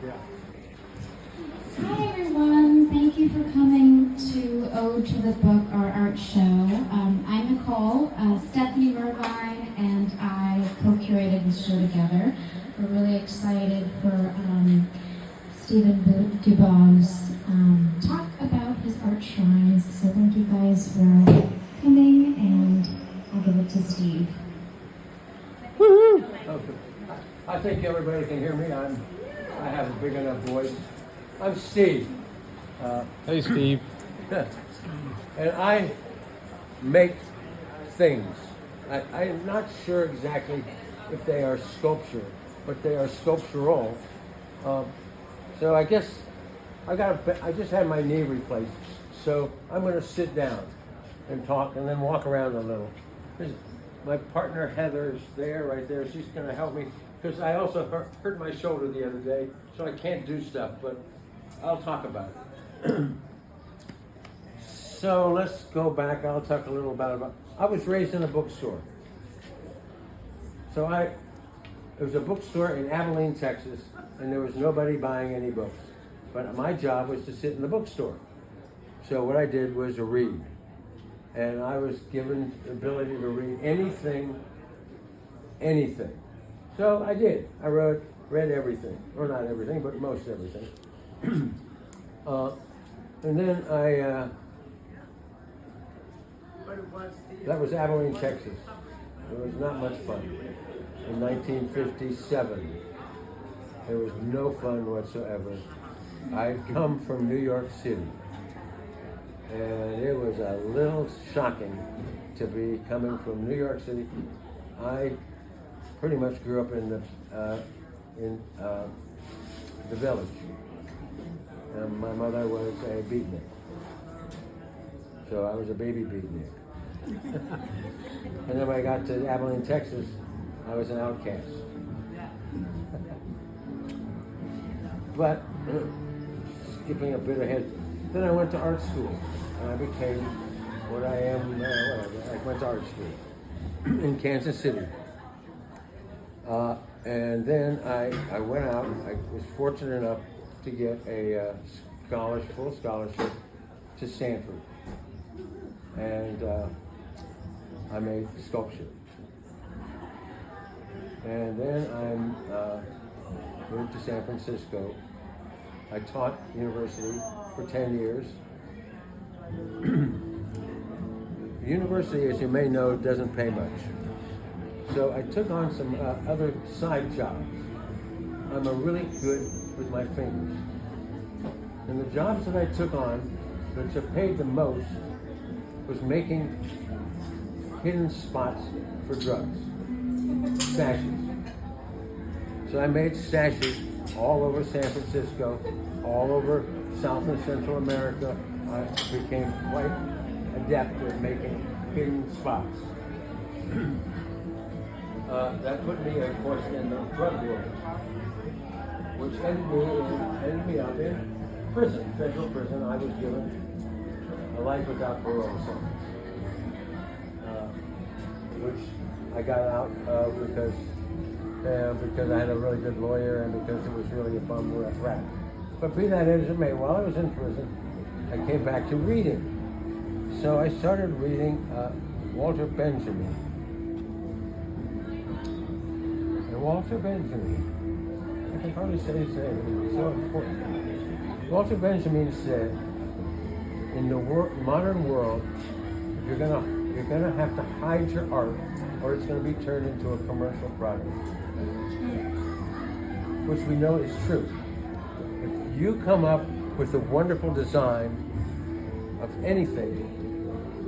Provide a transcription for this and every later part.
Yeah. Hi everyone, thank you for coming to Ode to the Book, our art show. I'm Nicole, Stephanie Mervine and I co-curated this show together. We're really excited for Stephen Dubov's talk about his art shrines. So thank you guys for coming, and I'll give it to Steve. Woohoo! Okay. I think everybody can hear me. I have a big enough voice. I'm Steve. Hey, Steve. And I make things. I'm not sure exactly if they are sculpture, but they are sculptural. So I guess I just had my knee replaced, so I'm going to sit down and talk and then walk around a little. My partner Heather's there, right there. She's going to help me because I also hurt my shoulder the other day, so I can't do stuff, but I'll talk about it. So let's go back. I'll talk a little about. I was raised in a bookstore. So it was a bookstore in Abilene, Texas, and there was nobody buying any books. But my job was to sit in the bookstore. So what I did was read. And I was given the ability to read anything. So I did. I read everything. Or not everything, but most everything. And then that was Abilene, Texas. It was not much fun. In 1957, there was no fun whatsoever. I come from New York City, and it was a little shocking to be coming from New York City. I pretty much grew up in the village. And my mother was a beatnik, so I was a baby beatnik. And then when I got to Abilene, Texas, I was an outcast. But skipping a bit ahead, then I went to art school, and I became what I am. Whatever. I went to art school in Kansas City, and then I went out. I was fortunate enough to get a full scholarship to Stanford, and I made sculpture. And then I moved to San Francisco. I taught university for 10 years. The university, as you may know, doesn't pay much. So I took on some other side jobs. I'm really good with my fingers. And the jobs that I took on, that paid the most, was making hidden spots for drugs. Stashes. So I made stashes all over San Francisco, all over South and Central America. I became quite adept at making hidden spots. That put me, of course, in the drug world, which ended me up in prison, federal prison. I was given a life without parole sentence, which I got out because I had a really good lawyer and because it was really a bum rap. But be that as it may, while I was in prison, I came back to reading. So I started reading Walter Benjamin. And Walter Benjamin, I can hardly say his name, it's so important. Walter Benjamin said, in the modern world, you're gonna have to hide your art, or it's going to be turned into a commercial product, which we know is true. If you come up with a wonderful design of anything,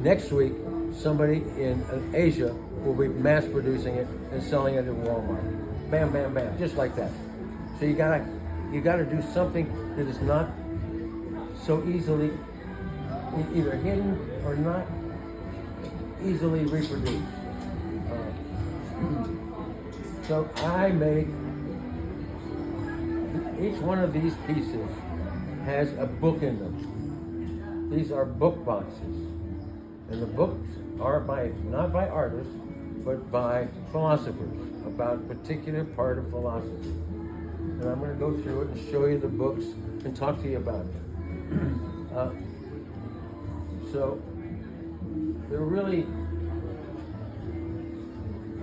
next week somebody in Asia will be mass producing it and selling it at Walmart. Bam, bam, bam, just like that. So you gotta do something that is not so easily either hidden or not easily reproduced. So I make, each one of these pieces has a book in them. These are book boxes. And the books are not by artists, but by philosophers about a particular part of philosophy. and I'm going to go through it and show you the books and talk to you about it. So they're really, I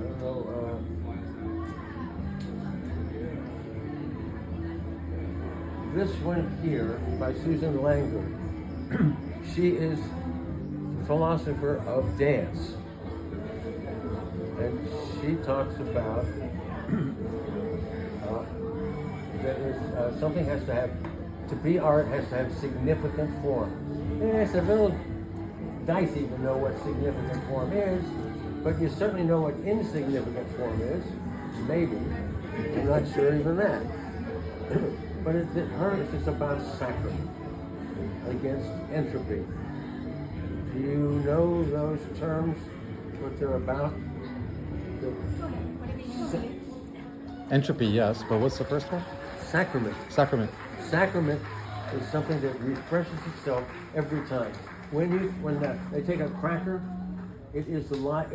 don't know, this one here by Susan Langer. She is a philosopher of dance. And she talks about that something has to have, to be art has to have significant form. And it's a little dicey to know what significant form is, but you certainly know what insignificant form is, maybe. I'm not sure even that. But hers is about sacrament against entropy. Do you know those terms, what they're about? Entropy, yes, but what's the first one? Sacrament. Sacrament. Sacrament is something that refreshes itself every time. When they take a cracker, it is the life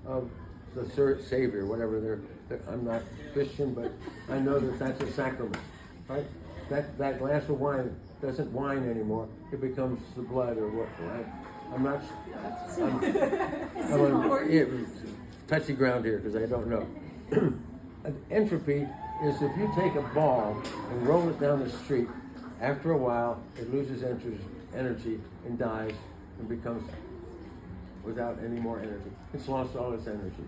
of the Savior, whatever I'm not Christian, but I know that that's a sacrament, right? That glass of wine doesn't wine anymore; it becomes the blood or what, right? I'm not. I'm touchy ground here because I don't know. Entropy is if you take a ball and roll it down the street, after a while it loses energy and dies and becomes without any more energy. It's lost all its energy.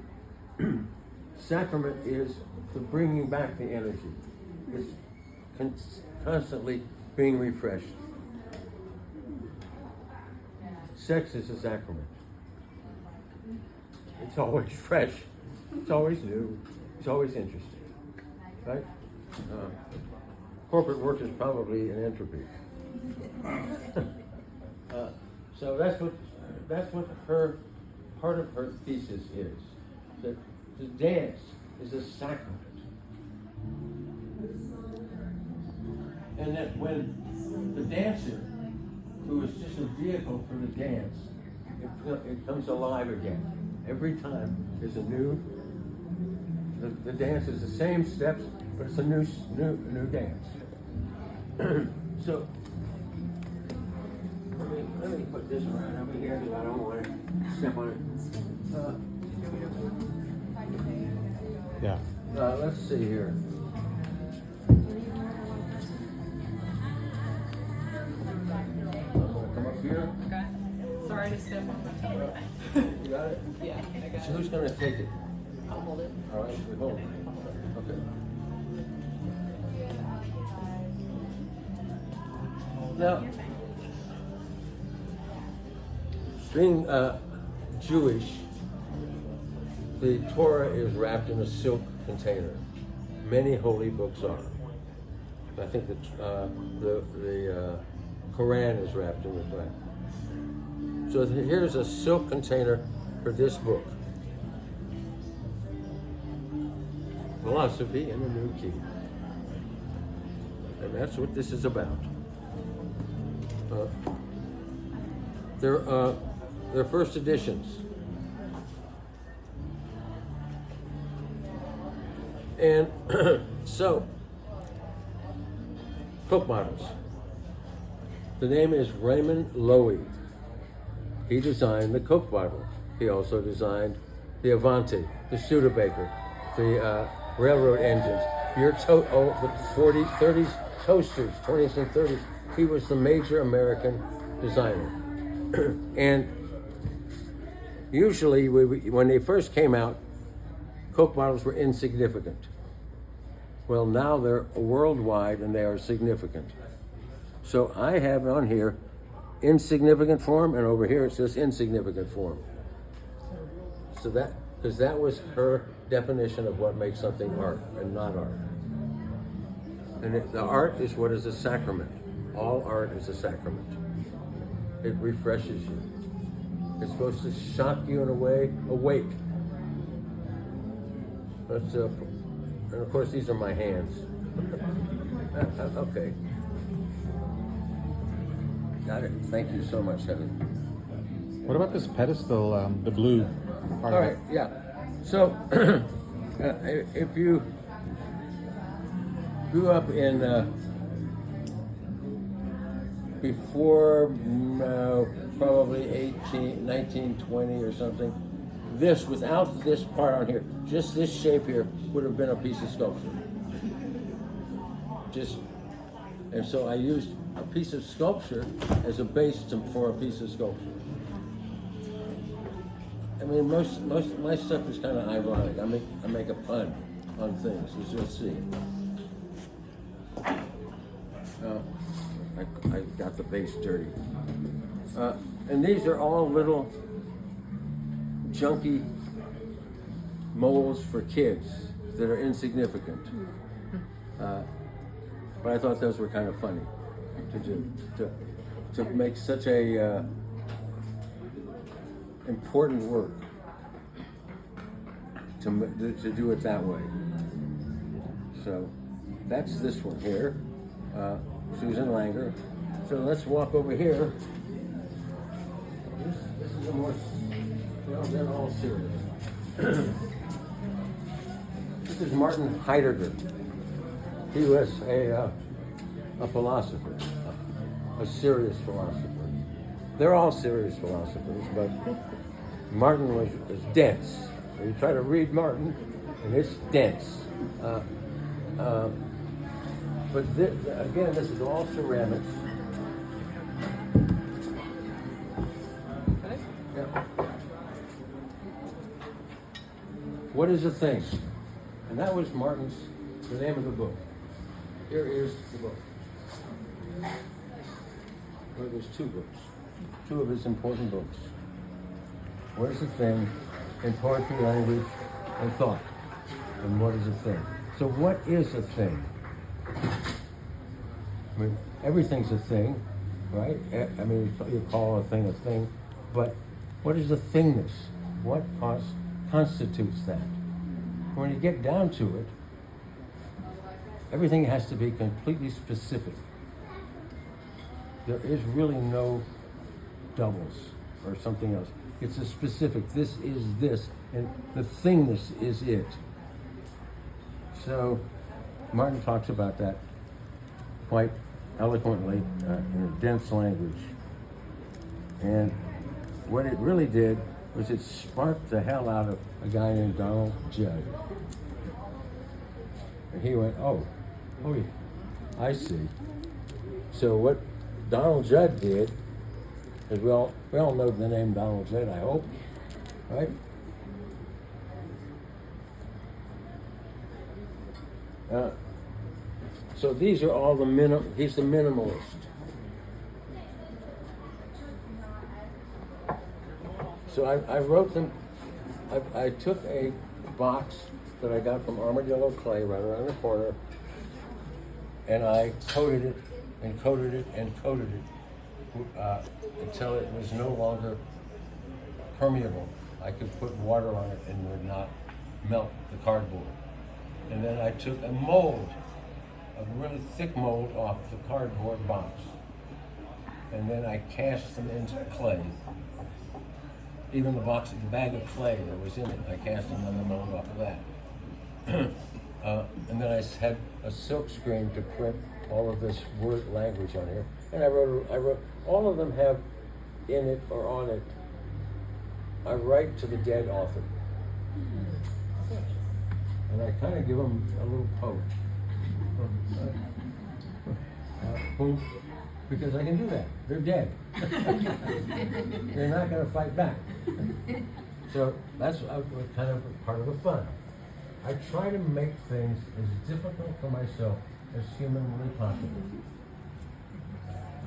Sacrament is the bringing back the energy. It's constantly being refreshed. Sex is a sacrament. It's always fresh. It's always new. It's always interesting, right? Corporate work is probably an entropy. So that's what her part of her thesis is. That the dance is a sacrament, and that when the dancer, who is just a vehicle for the dance, it comes alive again. Every time there's a new. The dance is the same steps, but it's a new dance. So let me put this right over here because I don't want to step on it. Yeah. Let's see here. Come up here. Okay. Sorry to step on my toe. You got it? Yeah, I got So who's going to take it? I'll hold it. All right, we hold it. Okay. Now, being Jewish, the Torah is wrapped in a silk container. Many holy books are. I think the Quran is wrapped in that. So here's a silk container for this book. Philosophy in a New Key. And that's what this is about. They're first editions. And so, Coke models. The name is Raymond Loewy. He designed the Coke bottle. He also designed the Avanti, the Studebaker, the railroad engines, the 30s toasters, 20s and 30s. He was the major American designer. And usually, when they first came out, Coke bottles were insignificant. Well, now they're worldwide and they are significant. So I have on here insignificant form, and over here it says insignificant form. So because that was her definition of what makes something art and not art. And the art is what is a sacrament. All art is a sacrament. It refreshes you. It's supposed to shock you in a way awake. That's and of course these are my hands. Okay. Got it. Thank you so much, Heather. What about this pedestal, the blue part All of right, it? yeah. So, if you grew up in before probably 1920 or something. This, without this part on here, just this shape here would have been a piece of sculpture. And so I used a piece of sculpture as a base for a piece of sculpture. I mean, most my stuff is kind of ironic. I make a pun on things, as you'll see. I got the base dirty. And these are all little junky molds for kids that are insignificant. But I thought those were kind of funny to do, to make such a important work, to do it that way. So that's this one here, Susan Langer. So let's walk over here. This is a more, they're all serious. This is Martin Heidegger. He was a philosopher, a serious philosopher. They're all serious philosophers, but Martin was dense. You try to read Martin, and it's dense. But again, this is all ceramics. Yeah. What is a thing? And that was Martin's, the name of the book. Here is the book. Well, there's two books. Two of his important books. What is a thing in poetry, language, and thought? And what is a thing? So what is a thing? I mean, everything's a thing, right? I mean, you call a thing, but what is the thingness? What constitutes that? When you get down to it, everything has to be completely specific. There is really no doubles or something else. It's a specific, this is this, and the thingness is it. So Martin talks about that quite eloquently in a dense language. And what it really did was it sparked the hell out of a guy named Donald Judd. And he went, oh, yeah, I see. So what Donald Judd did, because we all know the name Donald Judd, I hope, right? So these are all he's the minimalist. So I wrote them, I took a box that I got from Armadillo Clay right around the corner, and I coated it and coated it and coated it until it was no longer permeable. I could put water on it and would not melt the cardboard. And then I took a mold, a really thick mold off the cardboard box. And then I cast them into clay. Even the bag of clay that was in it, I cast another mold off of that. And then I had a silk screen to print all of this word language on here. And I wrote, all of them have in it or on it, I write to the dead author. And I kind of give them a little poke. Boom. Because I can do that. They're dead. They're not going to fight back. So that's kind of part of the fun. I try to make things as difficult for myself as humanly possible.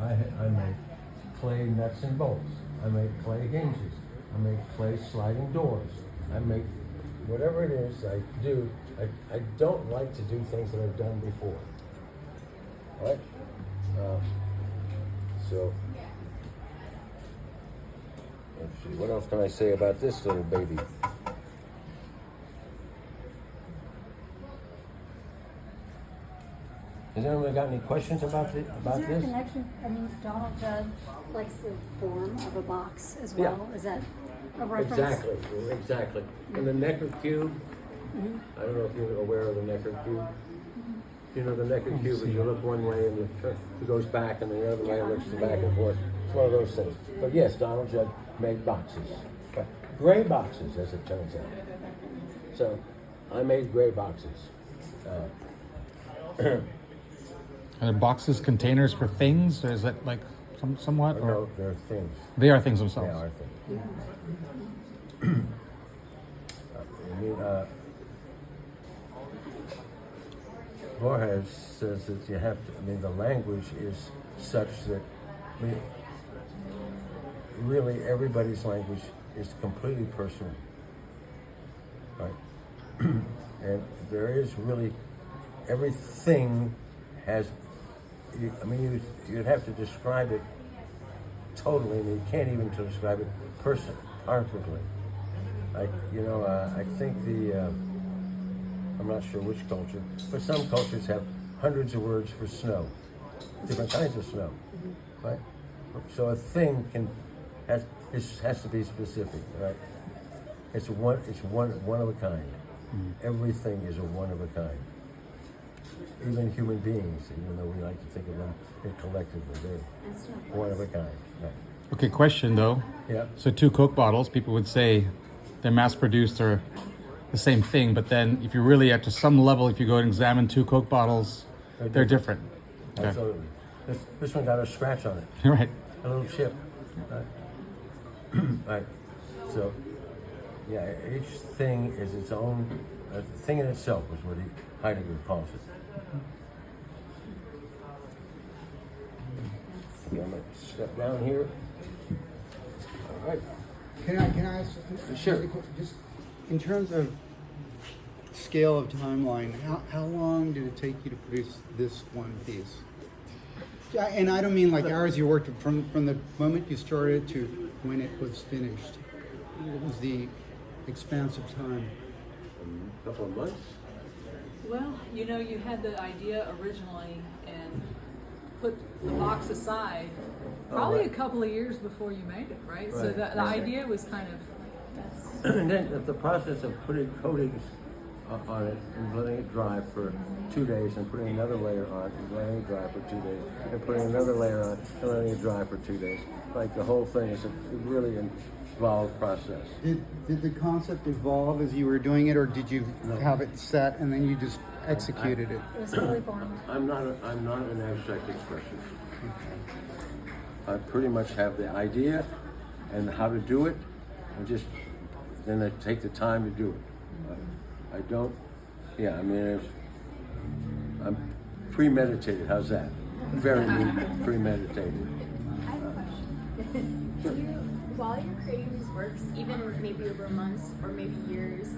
I make clay nuts and bolts. I make clay hinges. I make clay sliding doors. I make whatever it is I do. I don't like to do things that I've done before. Right? So, let's see, what else can I say about this little baby? Has anyone got any questions about this? Is there a connection? I mean, Donald Judd likes the form of a box as well. Yeah. Is that a reference? Exactly. And the Necker cube, I don't know if you're aware of the Necker cube. You know, the naked cupid, you look one way and it goes back, and the other way looks back and forth. It's one of those things. But yes, Donald Judd made boxes. Gray boxes, as it turns out. So, I made gray boxes. Are there boxes, containers for things, or is that like somewhat? Or No, they're things. they are things themselves. They are things. I mean, Borges says that you have to, I mean, the language is such that, I mean, really everybody's language is completely personal, right? And there is really, everything has, I mean, you'd have to describe it totally, and you can't even describe it perfectly. Like, you know, I think I'm not sure which culture, but some cultures have hundreds of words for snow, different kinds of snow, right? So a thing has to be specific, right? It's one of a kind. Everything is a one of a kind. Even human beings, even though we like to think of them collectively, they're one of a kind. Right? Okay, question though. Yeah. So 2 Coke bottles, people would say they're mass-produced or the same thing, but then if you really at to some level, if you go and examine 2 Coke bottles, they're different. Okay. Absolutely. This one got a scratch on it, Right. a little chip. Right. Right. So, yeah, each thing is its own, a thing in itself is what Heidegger calls it. Okay, I'm going to step down here. All right. Can I ask? Sure. Just in terms of scale of timeline, how long did it take you to produce this one piece? Yeah, and I don't mean like hours you worked from the moment you started to when it was finished. What was the expanse of time? A couple of months. Well, you know, you had the idea originally and put the box aside probably right. a couple of years before you made it, right? So Right. the idea was kind of, And then the process of putting coatings on it and letting it dry for 2 days, and putting another layer on and letting it dry for 2 days, and putting another layer on and letting it dry for 2 days. Like the whole thing is a really involved process. Did the concept evolve as you were doing it, or did you have it set and then you just executed it? It was fully formed. I'm not an abstract expressionist. I pretty much have the idea and how to do it, and just then I take the time to do it. I don't. Yeah, I mean, I'm premeditated. How's that? Very premeditated. I have a question. Do you, while you're creating these works, even maybe over months or maybe years,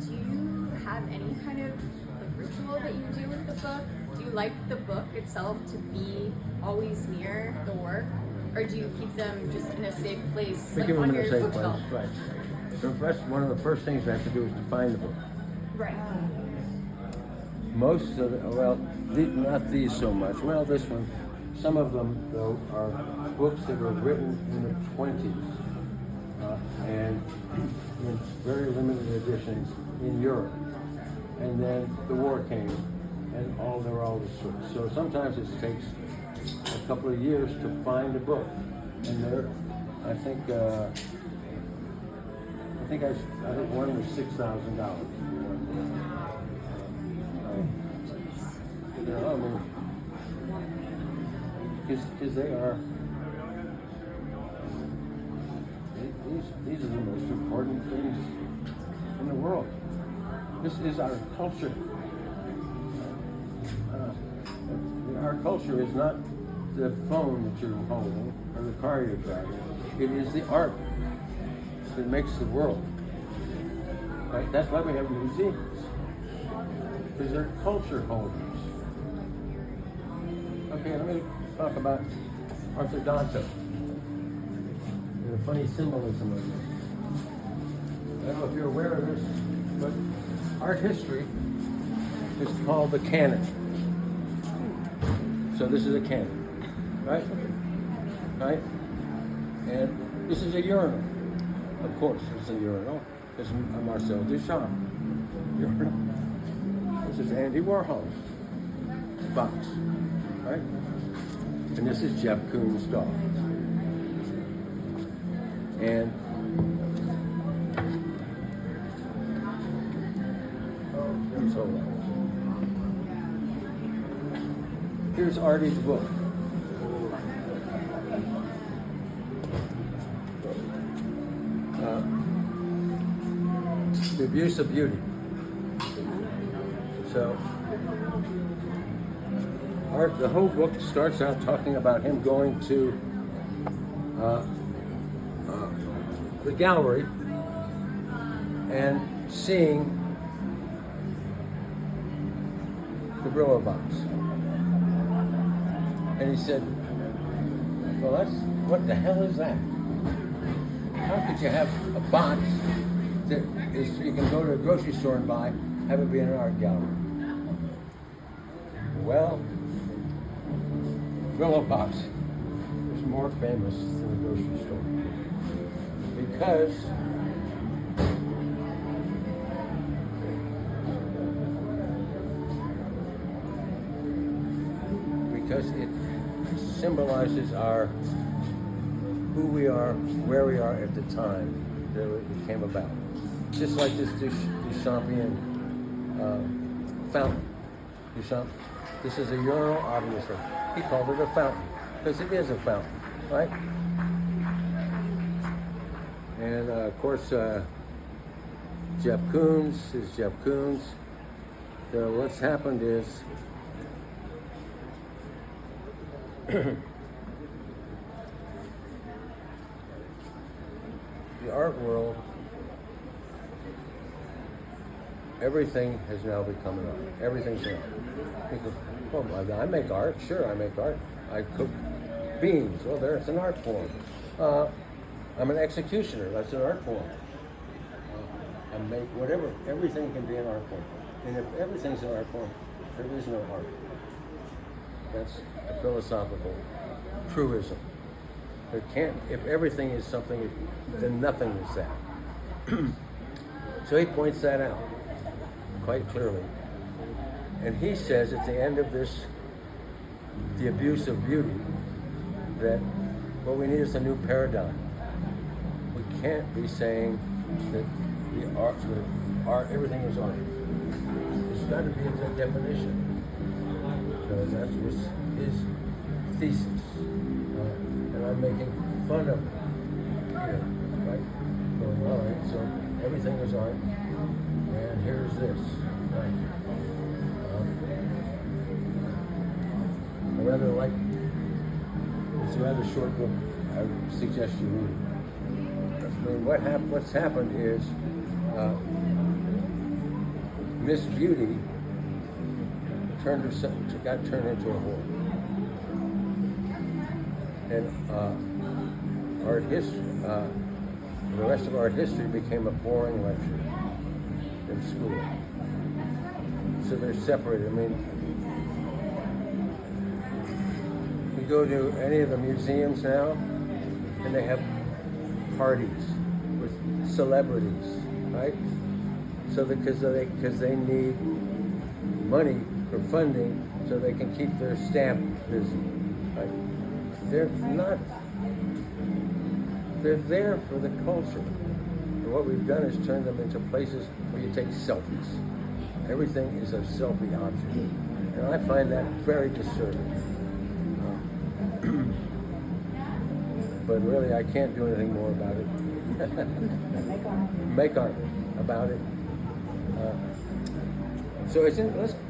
do you have any kind of like ritual that you do with the book? Do you like the book itself to be always near the work, or do you keep them just in a safe place, We like give them on in your a safe bookshelf? place, right? So first, one of the first things I have to do is to find the book. Right. Most of not these so much. Well, this one, some of them though are books that were written in the 20s and in very limited editions in Europe. And then the war came, and they were all destroyed. So sometimes it takes a couple of years to find a book, and I think one was $6,000. You know, I mean, because they are, these are the most important things in the world. This is our culture. Our culture is not the phone that you're holding or the car you're driving. It is the art that makes the world. Right? That's why we have museums, because they're culture holders. Okay, let me talk about orthodontia. The funny symbolism of this. I don't know if you're aware of this, but art history is called the canon. So this is a canon, right? Right? And this is a urinal. Of course, it's a urinal. It's a Marcel Duchamp urinal. This is Andy Warhol. box, right? And this is Jeff Koons' dog. And so here's Artie's book. The Abuse of Beauty. So, the whole book starts out talking about him going to the gallery and seeing the Brillo box. And he said, well, what the hell is that? How could you have a box that is, you can go to a grocery store and buy, have it be in an art gallery? Well, Brillo box is more famous than the grocery store because it symbolizes who we are, where we are at the time that it came about. Just like this Duchampian fountain. Duchamp, this is a urinal, obviously. He called it a fountain because it is a fountain, right? And of course, Jeff Koons is Jeff Koons. So what's happened is the art world, everything has now become an art. Everything's an art. Because, well, I make art. Sure, I make art. I cook beans. Well, there's an art form. I'm an executioner. That's an art form. I make whatever. Everything can be an art form. And if everything's an art form, there is no art. That's a philosophical truism. There can't. If everything is something, then nothing is that. So he points that out quite clearly. And he says at the end of this, The Abuse of Beauty, that what we need is a new paradigm. We can't be saying that the art, everything is art. There's got to be a definition. So that was his thesis. And I'm making fun of it here, right? Going, all right, so everything is art, and here's this. Right? I rather like, it's a rather short book. I would suggest you read it. I mean, what's happened is Miss Beauty got turned into a whore. And art history, the rest of art history became a boring lecture in school. So they're separated. I mean, you go to any of the museums now, and they have parties with celebrities, right? So because they need money for funding, so they can keep their staff busy, right? They're not. They're there for the culture. And what we've done is turn them into places where you take selfies. Everything is a selfie object. And I find that very disturbing. But really, I can't do anything more about it. Make art about it. So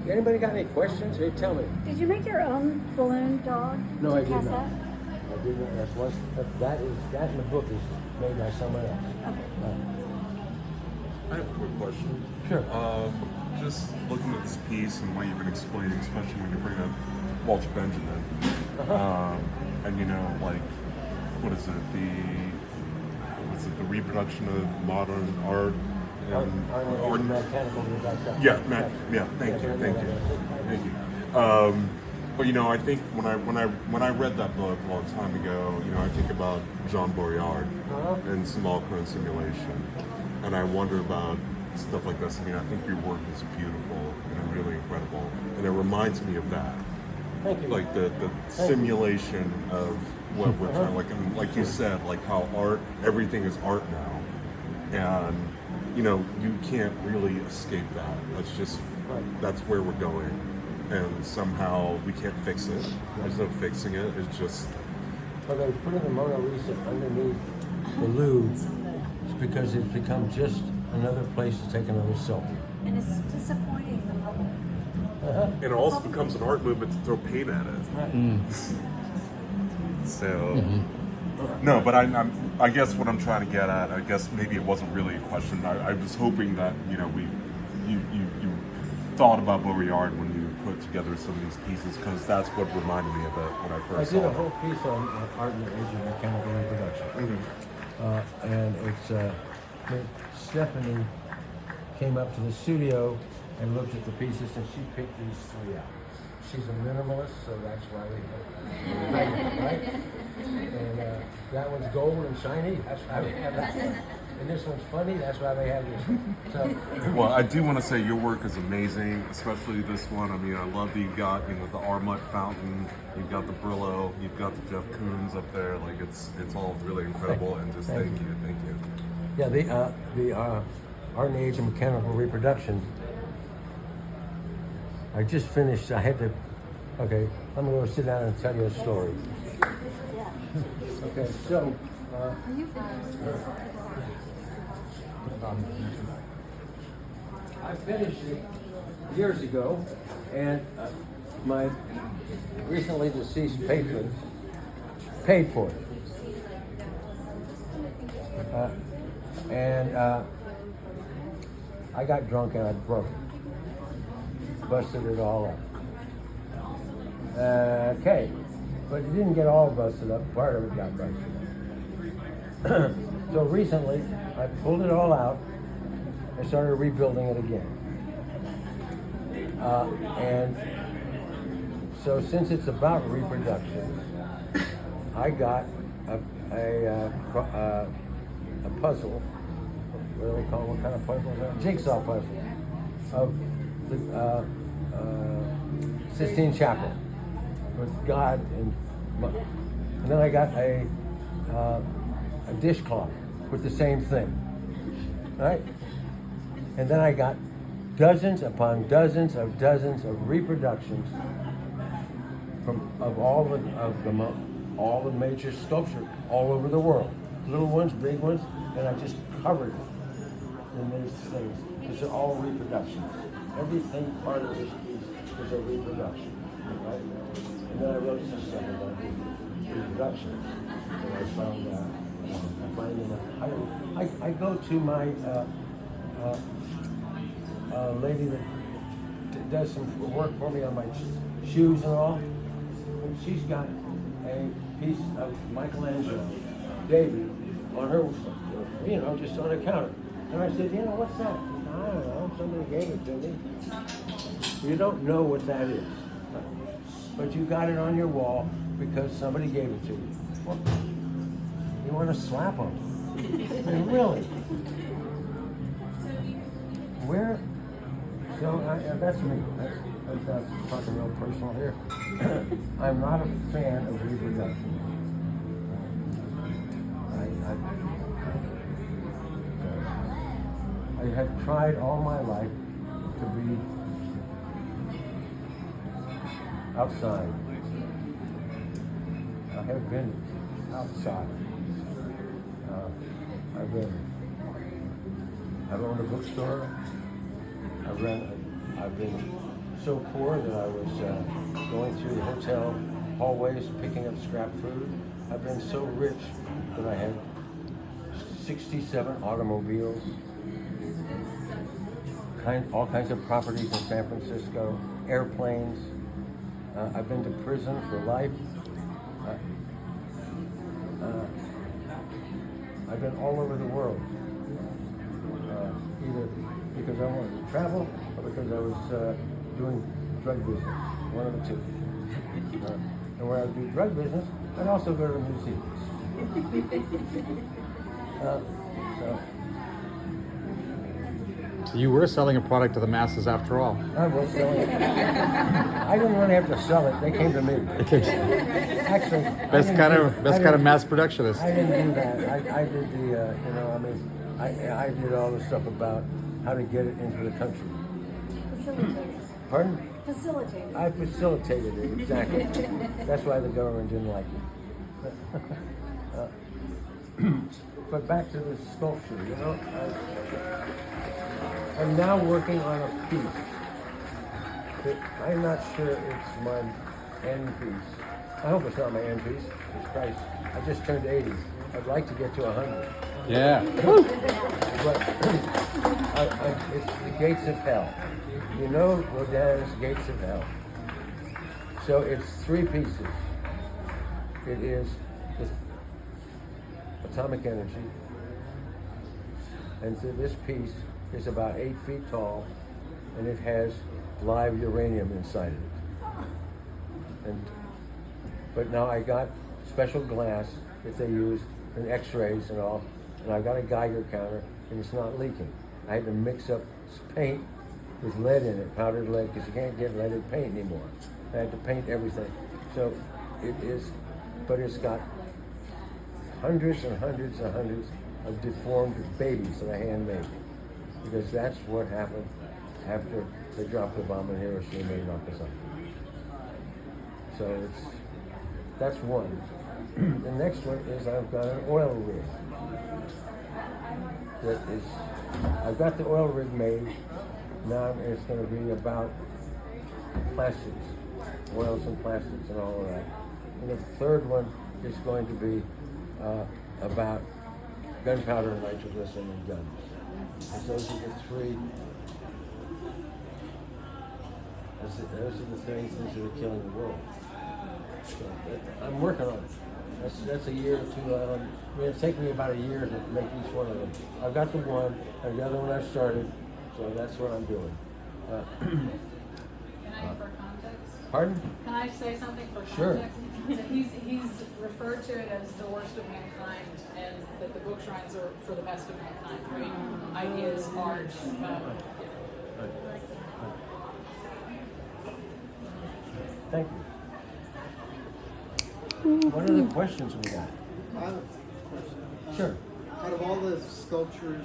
anybody got any questions? Hey, tell me. Did you make your own balloon dog? No, I did not. cassette? I did not. That's one. That in the book is made by someone else. Okay. I have a quick question. Sure. Just looking at this piece and what you've been explaining, especially when you bring up Walter Benjamin, and you know, like, what is it? The reproduction of modern art. Or mechanical reduction. Thank you. But you know, I think when I read that book a long time ago, you know, I think about Jean Bourriard and simulacrum and simulation, and I wonder about stuff like this. I mean, I think your work is beautiful and really incredible. and it reminds me of that. Thank you. Like the simulation of what we're trying, like, and like you said, like how everything is art now, and you know, you can't really escape that. That's where we're going, and somehow we can't fix it. There's no fixing it. It's just. Well, they put in the Mona Lisa underneath the Louvre because it's become just another place to take another selfie. And it's disappointing the public. And it also becomes an art movement to throw paint at it. So, no, but I guess what I'm trying to get at, I guess maybe it wasn't really a question. I was hoping that, you know, you thought about Beauregard when you put together some of these pieces, because that's what reminded me of it when I first saw I did it. a whole piece on art in the age of mechanical reproduction. And it's Stephanie came up to the studio and looked at the pieces, and she picked these three out. She's a minimalist, so that's why we have it, right? And that one's gold and shiny, that's why we have that. And this one's funny, that's why they have this one. So, Well, I do want to say your work is amazing, especially this one. I mean, I love that you've got, you know, the Armut fountain, you've got the Brillo, you've got the Jeff Koons up there. Like, it's all really incredible, and just thank you. yeah, the art in the age of mechanical reproduction. I just finished. I had to. Okay, I'm gonna go sit down and tell you a story. Okay, so. I finished it years ago, and my recently deceased patron paid for it. I got drunk and I broke it. Busted it all up. Okay, but it didn't get all busted up. Part of it got busted up. So recently, I pulled it all out and started rebuilding it again. And so since it's about reproduction, I got a puzzle. What do they call it? What kind of puzzle is that? Jigsaw puzzle of the Sistine Chapel with God and then I got a dishcloth with the same thing, right? And then I got dozens upon dozens of reproductions of all the major sculpture all over the world, little ones, big ones, and I just covered it in these things. These are all reproductions. Everything part of this piece is a reproduction, right? And then I wrote some stuff about reproductions. And I find I go to my lady that does some work for me on my shoes and all. And she's got a piece of Michelangelo, David, on her, just on a counter. And I said, what's that? I don't know, somebody gave it to me. You don't know what that is, but you got it on your wall because somebody gave it to you. Well, you want to slap them? I mean, really? Where? So that's me. That's talking real personal here. I'm not a fan of reproduction. I have tried all my life to be outside. I have been outside. I've owned a bookstore. I've been so poor that I was going through the hotel hallways picking up scrap food. I've been so rich that I had 67 automobiles, all kinds of properties in San Francisco, airplanes. I've been to prison for life. I've been all over the world, either because I wanted to travel or because I was doing drug business, one of the two. And where I would do drug business, I'd also go to museums. So you were selling a product to the masses after all. I was selling it. I didn't really have to sell it. They came to me. Actually, Best kind of mass productionist. I didn't do that. I did the, you know, I mean, I did all the stuff about how to get it into the country. Facilitated. Pardon? Facilitated. I facilitated it, exactly. That's why the government didn't like me. But back to the sculpture, you know, I'm now working on a piece that I'm not sure it's my end piece. I hope it's not my end piece. It's Christ. I just turned 80. I'd like to get to 100. Yeah. But it's the gates of hell. You know Rodin's Gates of Hell. So it's 3 pieces. It is with atomic energy. And so this piece is about 8 feet tall, and it has live uranium inside of it. But now I got special glass that they use in X-rays and all, and I got a Geiger counter, and it's not leaking. I had to mix up paint with lead in it, powdered lead, because you can't get leaded paint anymore. I had to paint everything. So it is, but it's got hundreds and hundreds and hundreds of deformed babies that I handmade, because that's what happened after they dropped the bomb in Hiroshima and Nagasaki. So that's one. The next one is I've got an oil rig. I've got the oil rig made. Now it's going to be about plastics, oils and plastics and all of that. And the third one is going to be about gunpowder and nitroglycerin and guns. And those are the 3. Those are the 3 things that are killing the world. So I'm working on it. That's a year or 2. I mean, it'll take me about a year to make each one of them. I've got the one, and the other one I've started, so that's what I'm doing. Can I, for context? Pardon? Can I say something for context? Sure. So he's referred to it as the worst of mankind, and that the book shrines are for the best of mankind. Great ideas, art. Thank you. What are the questions we got? I have a question. Sure. Out of all the sculptures